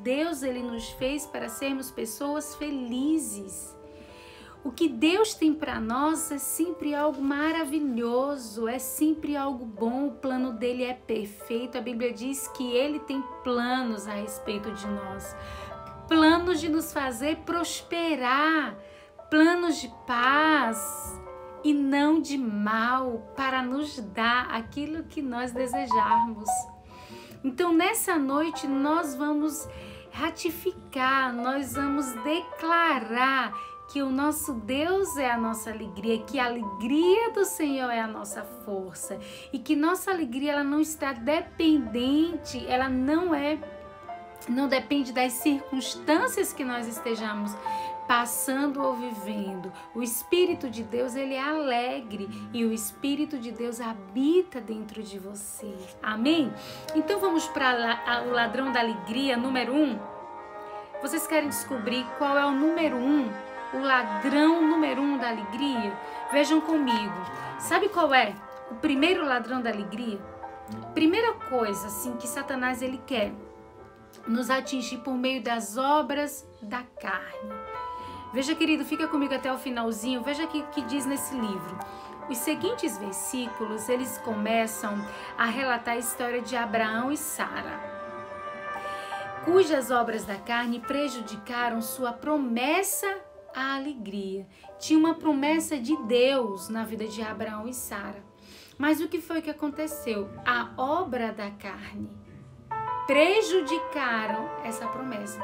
Deus ele nos fez para sermos pessoas felizes. O que Deus tem para nós é sempre algo maravilhoso, é sempre algo bom, o plano dele é perfeito. A Bíblia diz que ele tem planos a respeito de nós, planos de nos fazer prosperar, planos de paz e não de mal, para nos dar aquilo que nós desejarmos. Então, nessa noite, nós vamos ratificar, nós vamos declarar que o nosso Deus é a nossa alegria, que a alegria do Senhor é a nossa força e que nossa alegria ela não está dependente, ela não depende das circunstâncias que nós estejamos passando ou vivendo. O Espírito de Deus ele é alegre e o Espírito de Deus habita dentro de você. Amém? Então vamos para o ladrão da alegria número 1. Vocês querem descobrir qual é o número 1? O ladrão número 1 da alegria? Vejam comigo. Sabe qual é o primeiro ladrão da alegria? Primeira coisa assim que Satanás ele quer nos atingir por meio das obras da carne. Veja, querido, fica comigo até o finalzinho. Veja aqui o que diz nesse livro. Os seguintes versículos, eles começam a relatar a história de Abraão e Sara, cujas obras da carne prejudicaram sua promessa à alegria. Tinha uma promessa de Deus na vida de Abraão e Sara. Mas o que foi que aconteceu? A obra da carne prejudicaram essa promessa.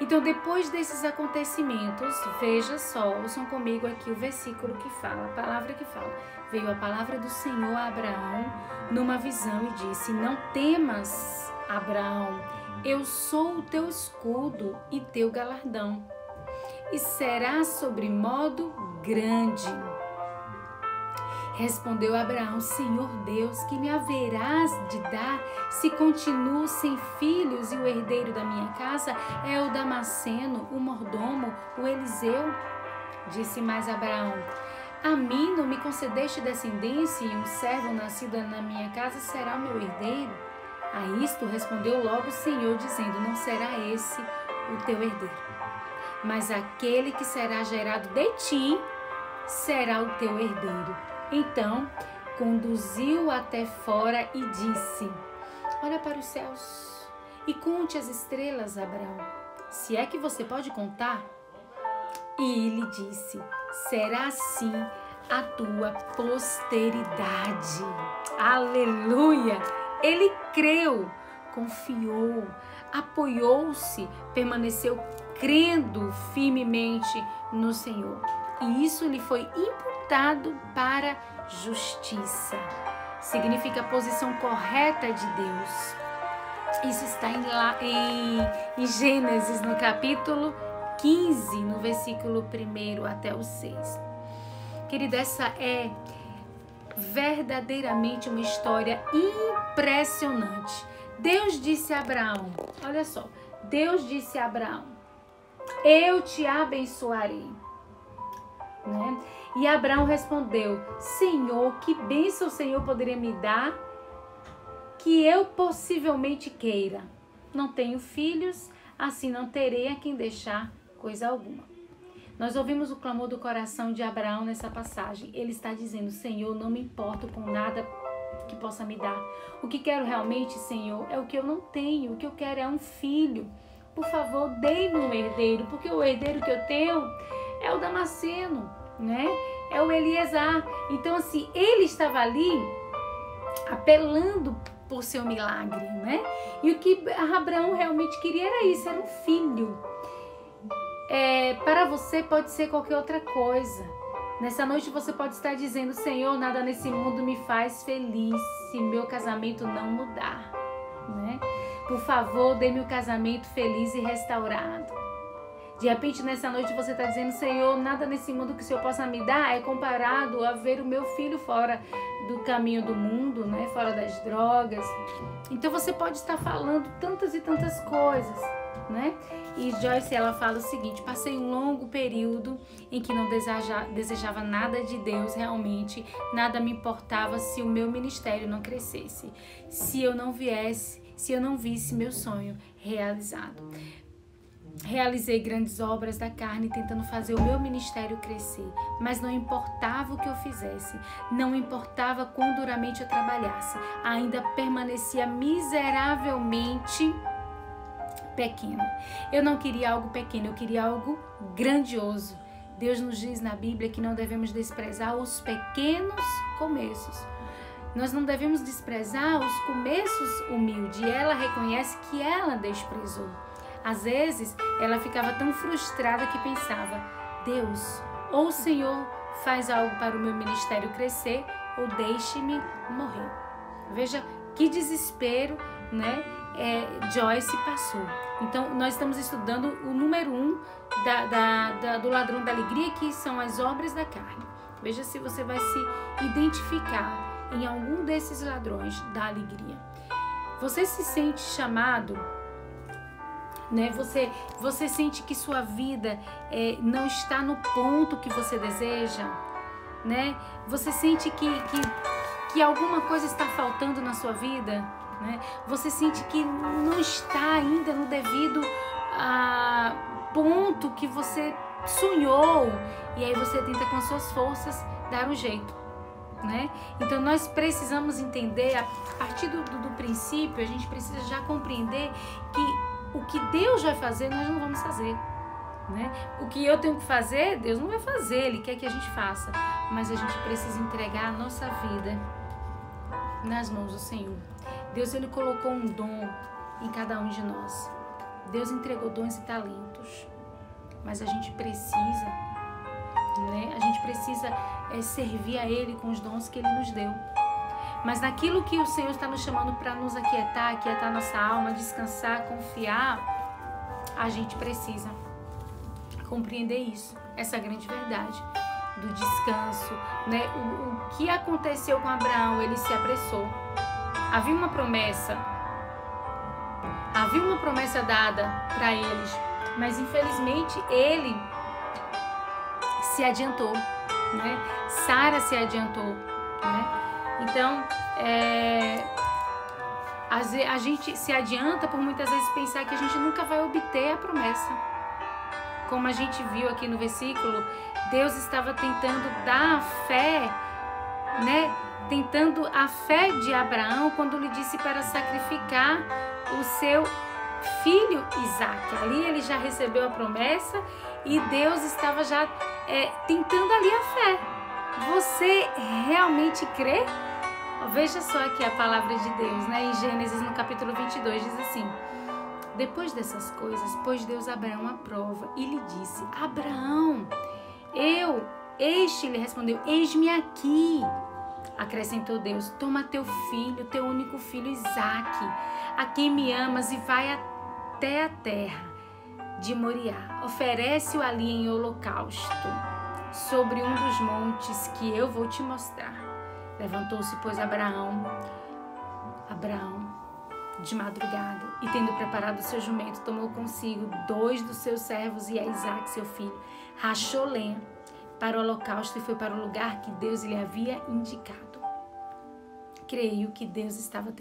Então, depois desses acontecimentos, veja só, ouçam comigo aqui o versículo que fala, a palavra que fala. Veio a palavra do Senhor a Abraão numa visão e disse: não temas, Abraão, eu sou o teu escudo e teu galardão, e será sobremodo grande. Respondeu Abraão: Senhor Deus, que me haverás de dar se continuo sem filhos e o herdeiro da minha casa é o Damasceno, o mordomo, o Eliseu? Disse mais Abraão: a mim não me concedeste descendência e um servo nascido na minha casa será o meu herdeiro? A isto respondeu logo o Senhor, dizendo: não será esse o teu herdeiro, mas aquele que será gerado de ti será o teu herdeiro. Então conduziu-o até fora e disse: olha para os céus e conte as estrelas, Abraão, se é que você pode contar. E ele disse: será assim a tua posteridade. Aleluia! Ele creu, confiou, apoiou-se, permaneceu crendo firmemente no Senhor. E isso lhe foi imputado para justiça. Significa a posição correta de Deus. Isso está em Gênesis, no capítulo 15, no versículo 1 até o 6. Querida, essa é verdadeiramente uma história impressionante. Deus disse a Abraão, olha só, Deus disse a Abraão: eu te abençoarei. Né? E Abraão respondeu: Senhor, que bênção o Senhor poderia me dar que eu possivelmente queira? Não tenho filhos, assim não terei a quem deixar coisa alguma. Nós ouvimos o clamor do coração de Abraão nessa passagem. Ele está dizendo: Senhor, não me importo com nada que possa me dar. O que quero realmente, Senhor, é o que eu não tenho. O que eu quero é um filho. Por favor, dê-me um herdeiro, porque o herdeiro que eu tenho é o Damasceno, né? É o Eliezer. Então, assim, ele estava ali apelando por seu milagre, né? E o que Abraão realmente queria era isso, era um filho. Para você pode ser qualquer outra coisa. Nessa noite você pode estar dizendo: Senhor, nada nesse mundo me faz feliz se meu casamento não mudar, né? Por favor, dê-me um casamento feliz e restaurado. De repente, nessa noite você está dizendo: Senhor, nada nesse mundo que o Senhor possa me dar é comparado a ver o meu filho fora do caminho do mundo, né? Fora das drogas. Então você pode estar falando tantas e tantas coisas, né? E Joyce, ela fala o seguinte: passei um longo período em que não desejava nada de Deus realmente, nada me importava se o meu ministério não crescesse, se eu não viesse se eu não visse meu sonho realizado. Realizei grandes obras da carne tentando fazer o meu ministério crescer, mas não importava o que eu fizesse, não importava quão duramente eu trabalhasse, ainda permanecia miseravelmente pequeno. Eu não queria algo pequeno, eu queria algo grandioso. Deus nos diz na Bíblia que não devemos desprezar os pequenos começos. Nós não devemos desprezar os começos humildes. Ela reconhece que ela desprezou. Às vezes, ela ficava tão frustrada que pensava: Deus, ou o Senhor faz algo para o meu ministério crescer, ou deixe-me morrer. Veja que desespero, né? Joyce passou. Então, nós estamos estudando o número 1 do ladrão da alegria, que são as obras da carne. Veja se você vai se identificar em algum desses ladrões da alegria. Você se sente chamado, né? Você sente que sua vida não está no ponto que você deseja, né? Você sente que alguma coisa está faltando na sua vida, né? Você sente que não está ainda no devido ponto que você sonhou, e aí você tenta com suas forças dar um jeito, né? Então nós precisamos entender, a partir do princípio, a gente precisa já compreender que o que Deus vai fazer, nós não vamos fazer, né? O que eu tenho que fazer, Deus não vai fazer, Ele quer que a gente faça, mas a gente precisa entregar a nossa vida nas mãos do Senhor. Deus, Ele colocou um dom em cada um de nós. Deus entregou dons e talentos, mas a gente precisa, né? A gente precisa servir a Ele com os dons que Ele nos deu. Mas naquilo que o Senhor está nos chamando para nos aquietar nossa alma, descansar, confiar, a gente precisa compreender isso, essa grande verdade do descanso, né? O que aconteceu com Abraão? Ele se apressou. Havia uma promessa dada para eles, mas infelizmente ele se adiantou, né? Sara se adiantou, né? Então, a gente se adianta por muitas vezes pensar que a gente nunca vai obter a promessa. Como a gente viu aqui no versículo, Deus estava tentando dar a fé, né? Tentando a fé de Abraão quando lhe disse para sacrificar o seu filho Isaque. Ali ele já recebeu a promessa e Deus estava já tentando ali a fé. Você realmente crê? Veja só aqui a palavra de Deus, né? Em Gênesis, no capítulo 22, diz assim: depois dessas coisas, pôs Deus a Abraão à prova e lhe disse: Abraão, lhe respondeu: eis-me aqui. Acrescentou Deus: toma teu filho, teu único filho Isaque, a quem me amas, e vai até a terra de Moriá. Oferece-o ali em holocausto, sobre um dos montes que eu vou te mostrar. Levantou-se, pois, Abraão, de madrugada, e tendo preparado o seu jumento, tomou consigo 2 dos seus servos e a Isaque, seu filho, rachou lenha para o holocausto e foi para o lugar que Deus lhe havia indicado. Creio que Deus estava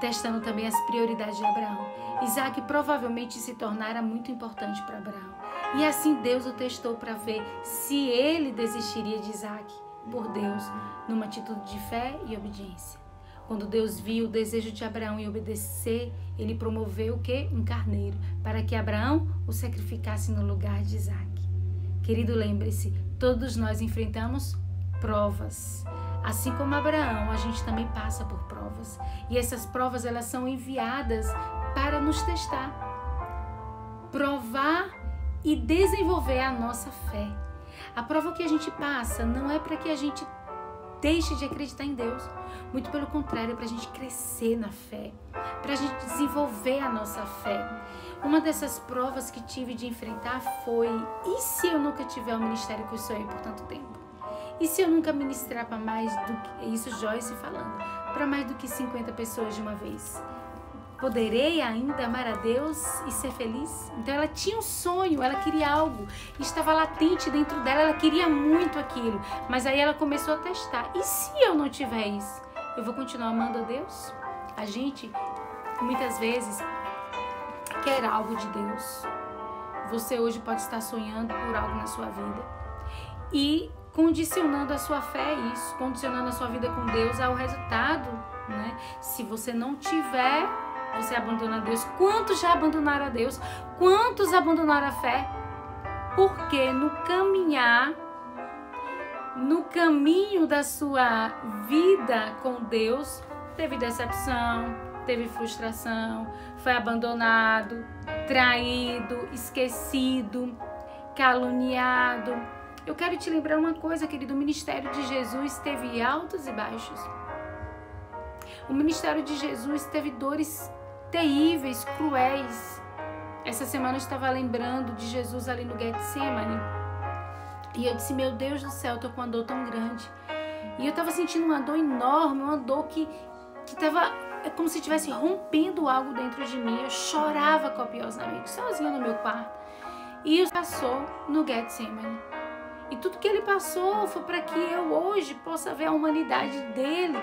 testando também as prioridades de Abraão. Isaque provavelmente se tornara muito importante para Abraão. E assim Deus o testou para ver se ele desistiria de Isaque por Deus, numa atitude de fé e obediência. Quando Deus viu o desejo de Abraão em obedecer, ele promoveu o quê? Um carneiro, para que Abraão o sacrificasse no lugar de Isaque. Querido, lembre-se, todos nós enfrentamos provas. Assim como Abraão, a gente também passa por provas. E essas provas, elas são enviadas para nos testar, provar e desenvolver a nossa fé. A prova que a gente passa não é para que a gente deixe de acreditar em Deus. Muito pelo contrário, é para a gente crescer na fé, para a gente desenvolver a nossa fé. Uma dessas provas que tive de enfrentar foi: e se eu nunca tiver o ministério que eu sonhei por tanto tempo? E se eu nunca ministrar para mais do que... Isso Joyce falando. Para mais do que 50 pessoas de uma vez? Poderei ainda amar a Deus e ser feliz? Então ela tinha um sonho, ela queria algo, estava latente dentro dela, ela queria muito aquilo. Mas aí ela começou a testar: e se eu não tiver isso? Eu vou continuar amando a Deus? A gente muitas vezes quer algo de Deus. Você hoje pode estar sonhando por algo na sua vida e condicionando a sua fé a isso, condicionando a sua vida com Deus ao resultado, né? Se você não tiver, você abandona Deus. Quantos já abandonaram a Deus? Quantos abandonaram a fé? Porque no caminho da sua vida com Deus, teve decepção, teve frustração, foi abandonado, traído, esquecido, caluniado. Eu quero te lembrar uma coisa, querido, o ministério de Jesus teve altos e baixos. O ministério de Jesus teve dores terríveis, cruéis. Essa semana eu estava lembrando de Jesus ali no Getsemane. E eu disse, meu Deus do céu, eu tô com uma dor tão grande. E eu estava sentindo uma dor enorme, uma dor que estava como se estivesse rompendo algo dentro de mim. Eu chorava copiosamente, sozinha no meu quarto. E isso passou no Getsemane. E tudo que ele passou foi para que eu hoje possa ver a humanidade dele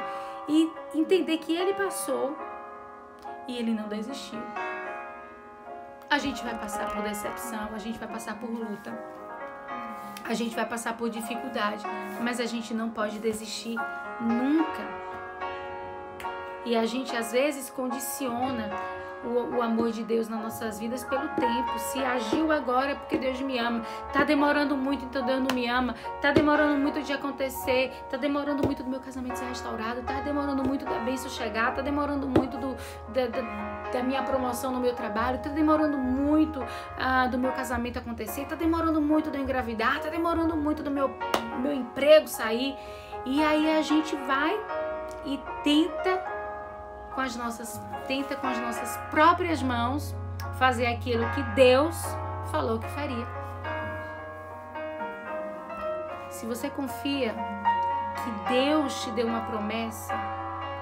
e entender que ele passou e ele não desistiu. A gente vai passar por decepção, a gente vai passar por luta, a gente vai passar por dificuldade, mas a gente não pode desistir nunca. E a gente às vezes condiciona o amor de Deus nas nossas vidas pelo tempo. Se agiu agora é porque Deus me ama. Tá demorando muito, então Deus não me ama. Tá demorando muito de acontecer. Tá demorando muito do meu casamento ser restaurado. Tá demorando muito da bênção chegar. Tá demorando muito da minha promoção no meu trabalho. Tá demorando muito do meu casamento acontecer. Tá demorando muito de eu engravidar. Tá demorando muito do meu emprego sair. E aí a gente vai e tenta com as nossas próprias mãos fazer aquilo que Deus falou que faria. Se você confia que Deus te deu uma promessa,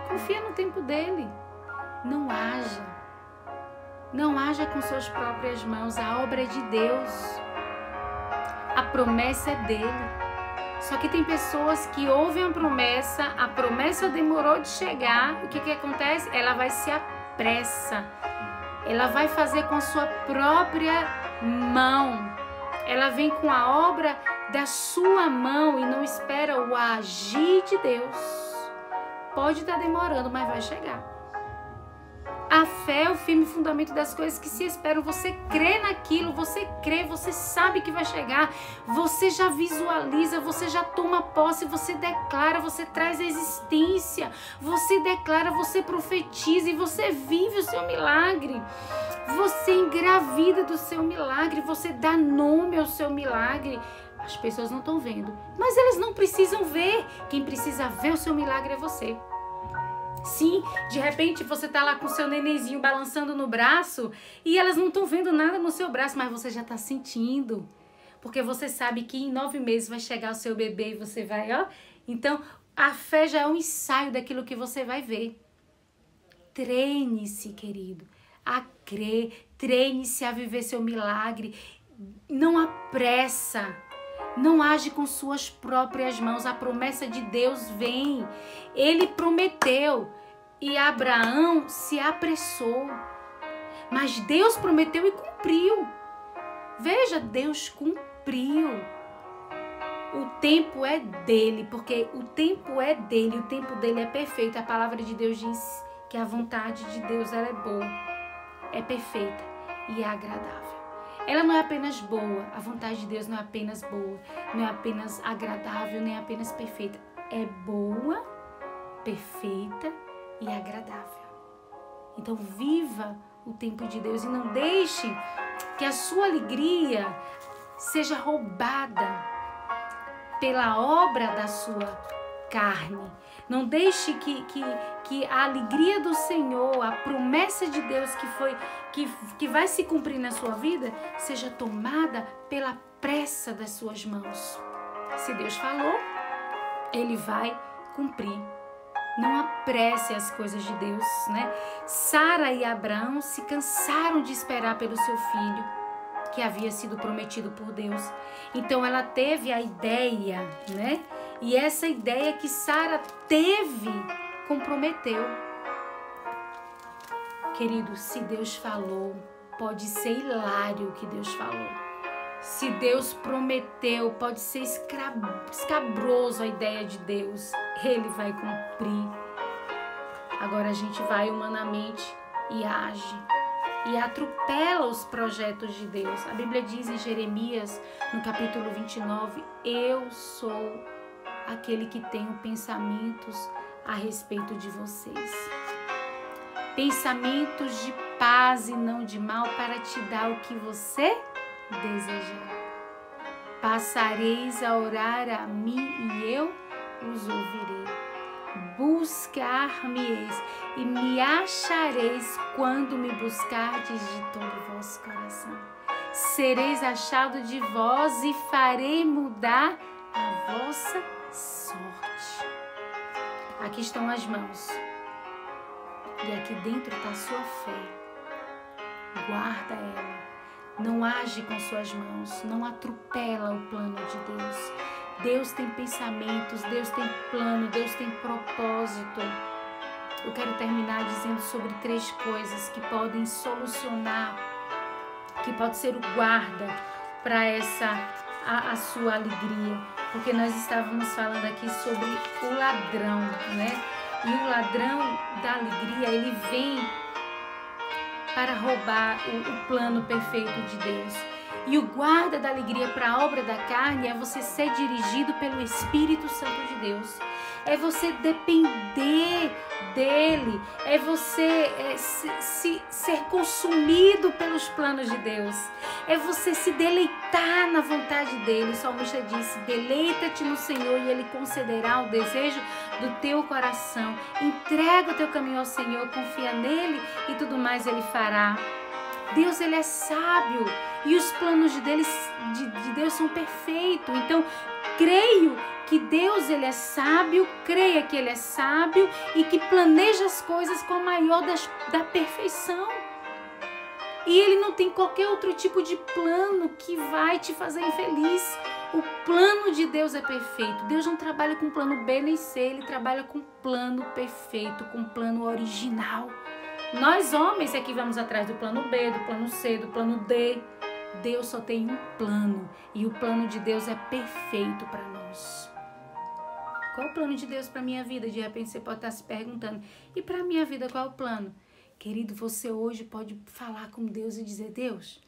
confia no tempo dele. Não haja com suas próprias mãos. A obra é de Deus. A promessa é dele. Só que tem pessoas que ouvem a promessa demorou de chegar, o que acontece? Ela vai se apressa, ela vai fazer com a sua própria mão, ela vem com a obra da sua mão e não espera o agir de Deus. Pode estar demorando, mas vai chegar. A fé é o firme fundamento das coisas que se esperam. Você crê naquilo, você crê, você sabe que vai chegar, você já visualiza, você já toma posse, você declara, você traz a existência, você declara, você profetiza e você vive o seu milagre. Você engravida do seu milagre, você dá nome ao seu milagre. As pessoas não estão vendo, mas elas não precisam ver. Quem precisa ver o seu milagre é você. Sim, de repente você tá lá com o seu nenenzinho balançando no braço e elas não estão vendo nada no seu braço, mas você já tá sentindo. Porque você sabe que em 9 meses vai chegar o seu bebê e você vai, ó. Então, a fé já é um ensaio daquilo que você vai ver. Treine-se, querido, a crer, treine-se a viver seu milagre. Não apressa. Não age com suas próprias mãos. A promessa de Deus vem. Ele prometeu e Abraão se apressou. Mas Deus prometeu e cumpriu. Veja, Deus cumpriu. O tempo é dele, porque o tempo é dele, o tempo dele é perfeito. A palavra de Deus diz que a vontade de Deus ela é boa, é perfeita e é agradável. Ela não é apenas boa, a vontade de Deus não é apenas boa, não é apenas agradável, nem apenas perfeita. É boa, perfeita e agradável. Então viva o tempo de Deus e não deixe que a sua alegria seja roubada pela obra da sua carne. Não deixe que a alegria do Senhor, a promessa de Deus que vai se cumprir na sua vida, seja tomada pela pressa das suas mãos. Se Deus falou, Ele vai cumprir. Não apresse as coisas de Deus, né? Sara e Abraão se cansaram de esperar pelo seu filho, que havia sido prometido por Deus. Então ela teve a ideia, né? E essa ideia que Sara teve, comprometeu. Querido, se Deus falou, pode ser hilário o que Deus falou. Se Deus prometeu, pode ser escabroso a ideia de Deus. Ele vai cumprir. Agora a gente vai humanamente e age e atropela os projetos de Deus. A Bíblia diz em Jeremias, no capítulo 29, eu sou aquele que tenho pensamentos a respeito de vocês. Pensamentos de paz e não de mal, para te dar o que você desejar. Passareis a orar a mim e eu os ouvirei. Buscar-me-eis e me achareis quando me buscardes de todo o vosso coração. Sereis achado de vós e farei mudar a vossa sorte. Aqui estão as mãos. E aqui dentro está a sua fé. Guarda ela. Não age com suas mãos. Não atropela o plano de Deus. Deus tem pensamentos, Deus tem plano, Deus tem propósito. Eu quero terminar dizendo sobre 3 coisas que podem solucionar, que pode ser o guarda para a sua alegria. Porque nós estávamos falando aqui sobre o ladrão, né? E o ladrão da alegria, ele vem para roubar o plano perfeito de Deus. E o guarda da alegria para a obra da carne é você ser dirigido pelo Espírito Santo de Deus. É você depender dele. É você ser consumido pelos planos de Deus. É você se deleitar na vontade dele. O salmista disse, deleita-te no Senhor e ele concederá o desejo do teu coração. Entrega o teu caminho ao Senhor, confia nele e tudo mais ele fará. Deus, ele é sábio e os planos de Deus são perfeitos. Então, creio que Deus, ele é sábio, creia que ele é sábio e que planeja as coisas com a maior da perfeição. E ele não tem qualquer outro tipo de plano que vai te fazer infeliz. O plano de Deus é perfeito. Deus não trabalha com plano B nem C, ele trabalha com plano perfeito, com plano original. Nós homens é que vamos atrás do plano B, do plano C, do plano D. Deus só tem um plano e o plano de Deus é perfeito para nós. Qual é o plano de Deus para a minha vida? De repente você pode estar se perguntando, e para a minha vida qual é o plano? Querido, você hoje pode falar com Deus e dizer, Deus,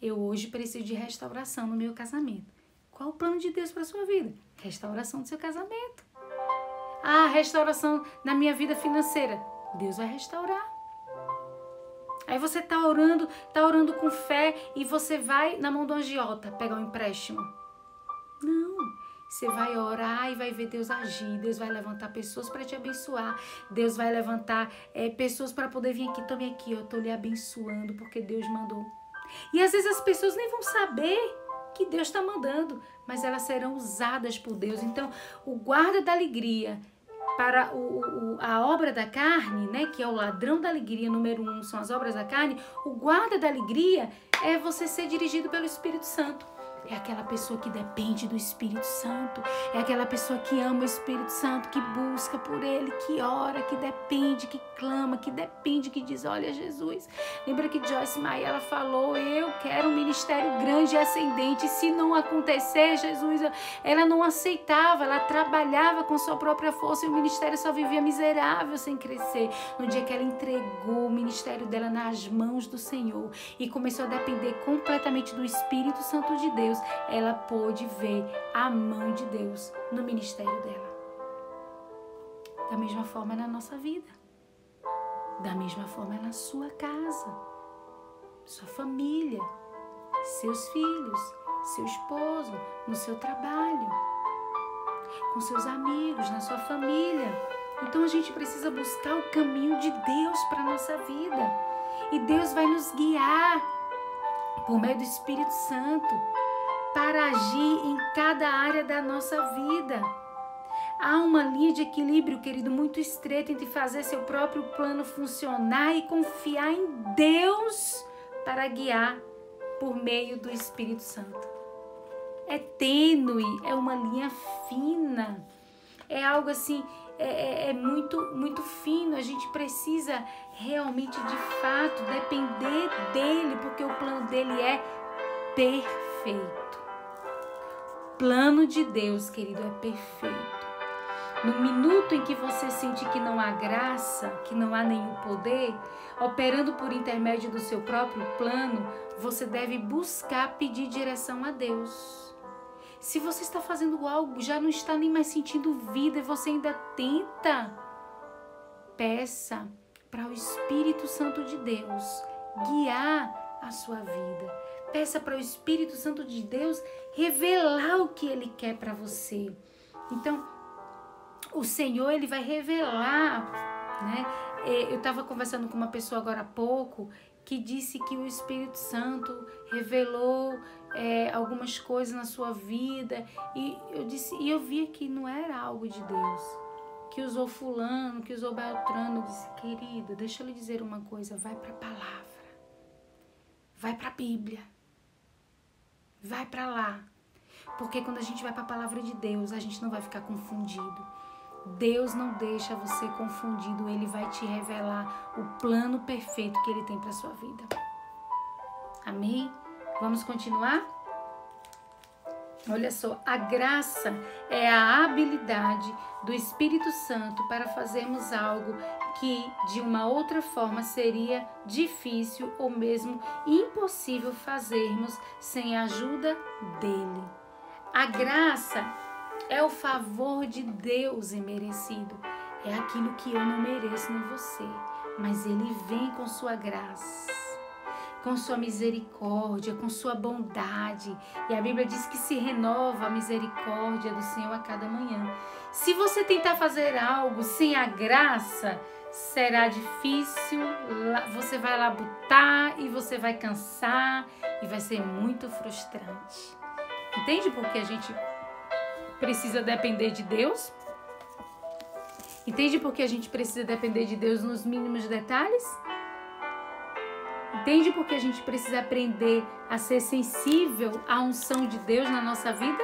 eu hoje preciso de restauração no meu casamento. Qual é o plano de Deus para a sua vida? Restauração do seu casamento. Ah, restauração na minha vida financeira. Deus vai restaurar. Aí você tá orando com fé e você vai na mão do agiota pegar um empréstimo. Não, você vai orar e vai ver Deus agir. Deus vai levantar pessoas para te abençoar. Deus vai levantar pessoas para poder vir aqui. Tome aqui, eu tô lhe abençoando porque Deus mandou. E às vezes as pessoas nem vão saber que Deus está mandando, mas elas serão usadas por Deus. Então, o guarda da alegria para a obra da carne, né, que é o ladrão da alegria, número 1, são as obras da carne, o guarda da alegria é você ser dirigido pelo Espírito Santo. É aquela pessoa que depende do Espírito Santo, é aquela pessoa que ama o Espírito Santo, que busca por ele, que ora, que depende, que clama, que depende, que diz, olha Jesus. Lembra que Joyce Meyer, ela falou, eu quero um ministério grande e ascendente, e se não acontecer, Jesus, ela não aceitava, ela trabalhava com sua própria força e o ministério só vivia miserável sem crescer. No dia que ela entregou o ministério dela nas mãos do Senhor e começou a depender completamente do Espírito Santo de Deus, ela pôde ver a mão de Deus no ministério dela. Da mesma forma na nossa vida. Da mesma forma na sua casa. Sua família. Seus filhos. Seu esposo. No seu trabalho. Com seus amigos. Na sua família. Então a gente precisa buscar o caminho de Deus para a nossa vida. E Deus vai nos guiar por meio do Espírito Santo para agir em cada área da nossa vida. Há uma linha de equilíbrio, querido, muito estreita entre fazer seu próprio plano funcionar e confiar em Deus para guiar por meio do Espírito Santo. É tênue, é uma linha fina, é algo assim é muito fino. A gente precisa realmente, de fato, depender dele, porque o plano dele é perfeito. O plano de Deus, querido, é perfeito. No minuto em que você sente que não há graça, que não há nenhum poder, operando por intermédio do seu próprio plano, você deve buscar pedir direção a Deus. Se você está fazendo algo, já não está nem mais sentindo vida e você ainda tenta, peça para o Espírito Santo de Deus guiar a sua vida. Peça para o Espírito Santo de Deus revelar o que Ele quer para você. Então, o Senhor, Ele vai revelar, né? Eu estava conversando com uma pessoa agora há pouco que disse que o Espírito Santo revelou algumas coisas na sua vida, e eu via que não era algo de Deus, que usou fulano, que usou Beltrano. Eu disse: querido, deixa eu lhe dizer uma coisa, vai para a palavra, vai para a Bíblia, vai para lá, porque quando a gente vai para a palavra de Deus, a gente não vai ficar confundido. Deus não deixa você confundido, Ele vai te revelar o plano perfeito que Ele tem para a sua vida. Amém? Vamos continuar? Olha só, a graça é a habilidade do Espírito Santo para fazermos algo que de uma outra forma seria difícil ou mesmo impossível fazermos sem a ajuda dele. A graça é o favor de Deus imerecido. É aquilo que eu não mereço nem você, mas Ele vem com sua graça, com sua misericórdia, com sua bondade. E a Bíblia diz que se renova a misericórdia do Senhor a cada manhã. Se você tentar fazer algo sem a graça, será difícil, você vai labutar e você vai cansar e vai ser muito frustrante. Entende por que a gente precisa depender de Deus? Entende por que a gente precisa depender de Deus nos mínimos detalhes? Entende por que a gente precisa aprender a ser sensível à unção de Deus na nossa vida?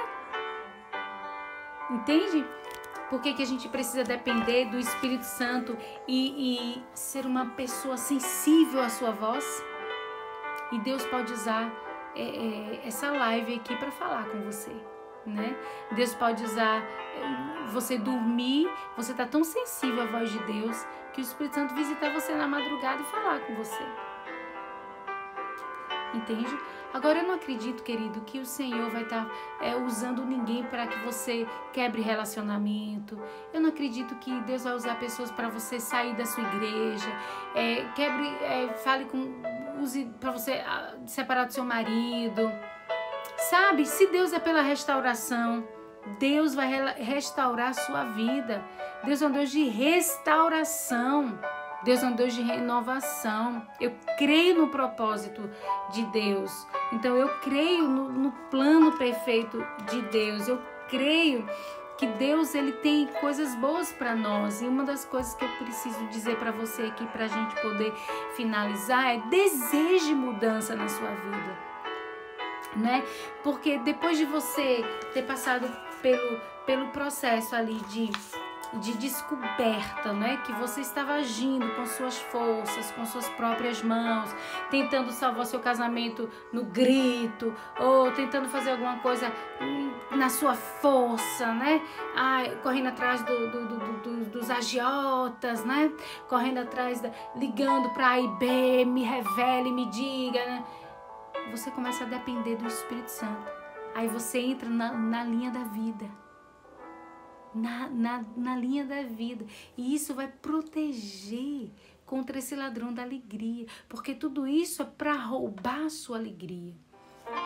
Entende por que a gente precisa depender do Espírito Santo e ser uma pessoa sensível à sua voz? E Deus pode usar essa live aqui para falar com você, né? Deus pode usar você dormir, você tá tão sensível à voz de Deus que o Espírito Santo visitar você na madrugada e falar com você. Entende? Agora, eu não acredito, querido, que o Senhor vai estar usando ninguém para que você quebre relacionamento. Eu não acredito que Deus vai usar pessoas para você sair da sua igreja, use para você separar do seu marido. Sabe, se Deus é pela restauração, Deus vai restaurar a sua vida. Deus é um Deus de restauração. Deus é um Deus de renovação. Eu creio no propósito de Deus. Então eu creio no plano perfeito de Deus. Eu creio que Deus, Ele tem coisas boas para nós. E uma das coisas que eu preciso dizer para você aqui, para a gente poder finalizar, é: deseje mudança na sua vida, né? Porque depois de você ter passado pelo processo ali de descoberta, né? Que você estava agindo com suas forças, com suas próprias mãos, tentando salvar seu casamento no grito, ou tentando fazer alguma coisa na sua força, né? Correndo atrás dos agiotas, né? Correndo atrás, ligando para A e B, me revele, me diga, né? Você começa a depender do Espírito Santo. Aí você entra na linha da vida. Na linha da vida. E isso vai proteger contra esse ladrão da alegria. Porque tudo isso é para roubar a sua alegria.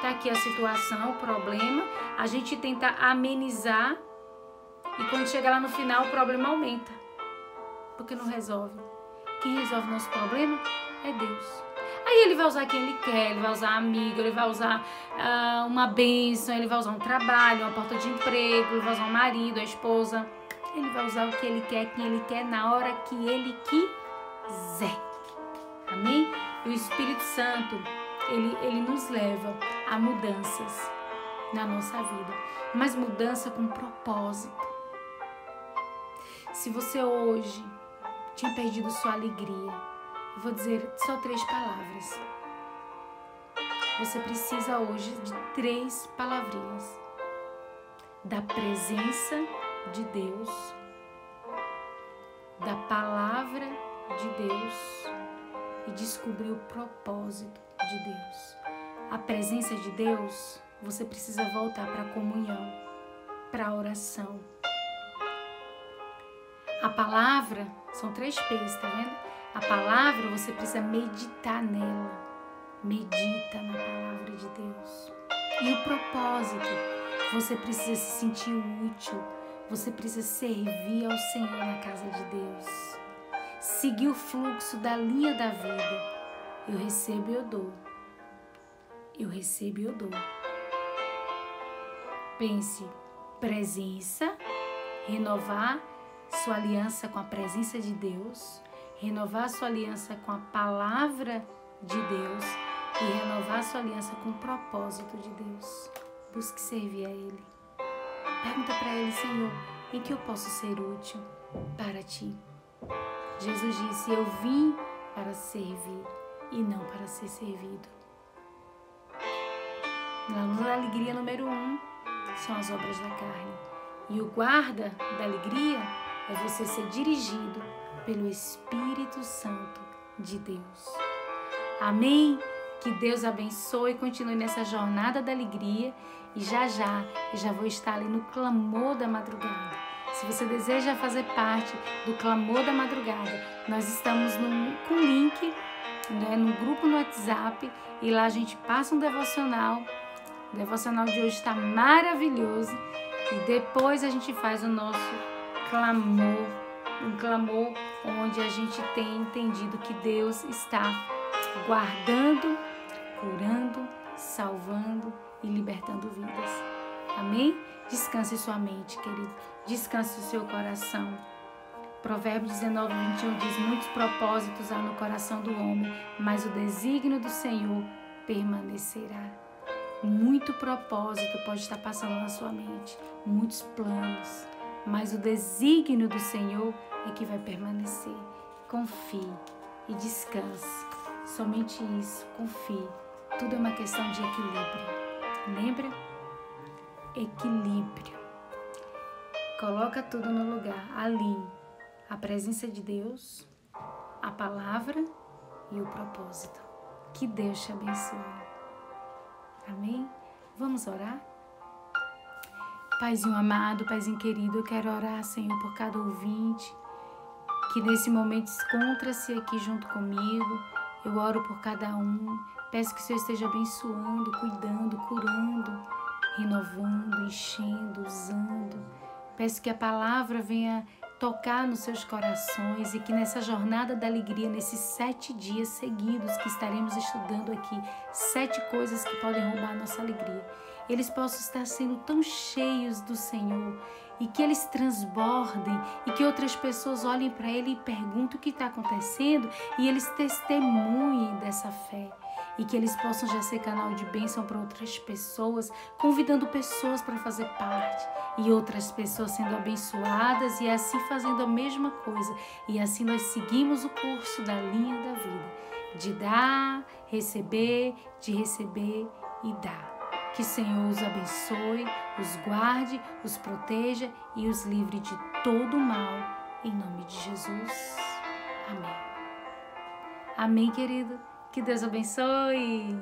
Tá aqui a situação, o problema. A gente tenta amenizar. E quando chega lá no final, o problema aumenta. Porque não resolve. Quem resolve o nosso problema é Deus. Aí Ele vai usar quem Ele quer, Ele vai usar amigo, Ele vai usar uma bênção, Ele vai usar um trabalho, uma porta de emprego, Ele vai usar um marido, a esposa. Ele vai usar o que Ele quer, quem Ele quer, na hora que Ele quiser. Amém? E o Espírito Santo, ele nos leva a mudanças na nossa vida. Mas mudança com propósito. Se você hoje tinha perdido sua alegria, eu vou dizer só 3 palavras. Você precisa hoje de 3 palavrinhas. Da presença de Deus, da palavra de Deus e descobrir o propósito de Deus. A presença de Deus, você precisa voltar para a comunhão, para a oração. A palavra, são 3 P's, tá vendo? A palavra, você precisa meditar nela. Medita na palavra de Deus. E o propósito, você precisa se sentir útil. Você precisa servir ao Senhor na casa de Deus. Seguir o fluxo da linha da vida. Eu recebo e eu dou. Eu recebo e eu dou. Pense, presença, renovar sua aliança com a presença de Deus, renovar sua aliança com a palavra de Deus e renovar sua aliança com o propósito de Deus. Busque servir a Ele. Pergunta para Ele, Senhor, em que eu posso ser útil para Ti? Jesus disse, eu vim para servir e não para ser servido. Na alegria número 1 são as obras da carne. E o guarda da alegria é você ser dirigido pelo Espírito Santo de Deus. Amém? Que Deus abençoe e continue nessa jornada da alegria. E já eu já vou estar ali no clamor da madrugada. Se você deseja fazer parte do clamor da madrugada, nós estamos com link, né, no grupo no WhatsApp. E lá a gente passa um devocional. O devocional de hoje está maravilhoso. E depois a gente faz o nosso clamor. Um clamor onde a gente tem entendido que Deus está guardando, curando, salvando e libertando vidas. Amém? Descanse sua mente, querido. Descanse o seu coração. Provérbios 19, 21 diz, muitos propósitos há no coração do homem, mas o desígnio do Senhor permanecerá. Muito propósito pode estar passando na sua mente, muitos planos, mas o desígnio do Senhor é que vai permanecer. Confie e descanse. Somente isso, confie. Tudo é uma questão de equilíbrio. Lembra? Equilíbrio. Coloca tudo no lugar. Alinhe a presença de Deus, a palavra e o propósito. Que Deus te abençoe. Amém? Vamos orar? Paizinho amado, Paizinho querido, eu quero orar, Senhor, por cada ouvinte que nesse momento encontra-se aqui junto comigo. Eu oro por cada um. Peço que o Senhor esteja abençoando, cuidando, curando, renovando, enchendo, usando. Peço que a palavra venha tocar nos seus corações e que nessa jornada da alegria, nesses 7 dias seguidos que estaremos estudando aqui, 7 coisas que podem roubar a nossa alegria, eles possam estar sendo tão cheios do Senhor e que eles transbordem e que outras pessoas olhem para Ele e perguntem o que está acontecendo e eles testemunhem dessa fé. E que eles possam já ser canal de bênção para outras pessoas, convidando pessoas para fazer parte e outras pessoas sendo abençoadas e assim fazendo a mesma coisa. E assim nós seguimos o curso da linha da vida, de dar, receber, de receber e dar. Que o Senhor os abençoe, os guarde, os proteja e os livre de todo mal, em nome de Jesus. Amém. Amém, querido. Que Deus abençoe.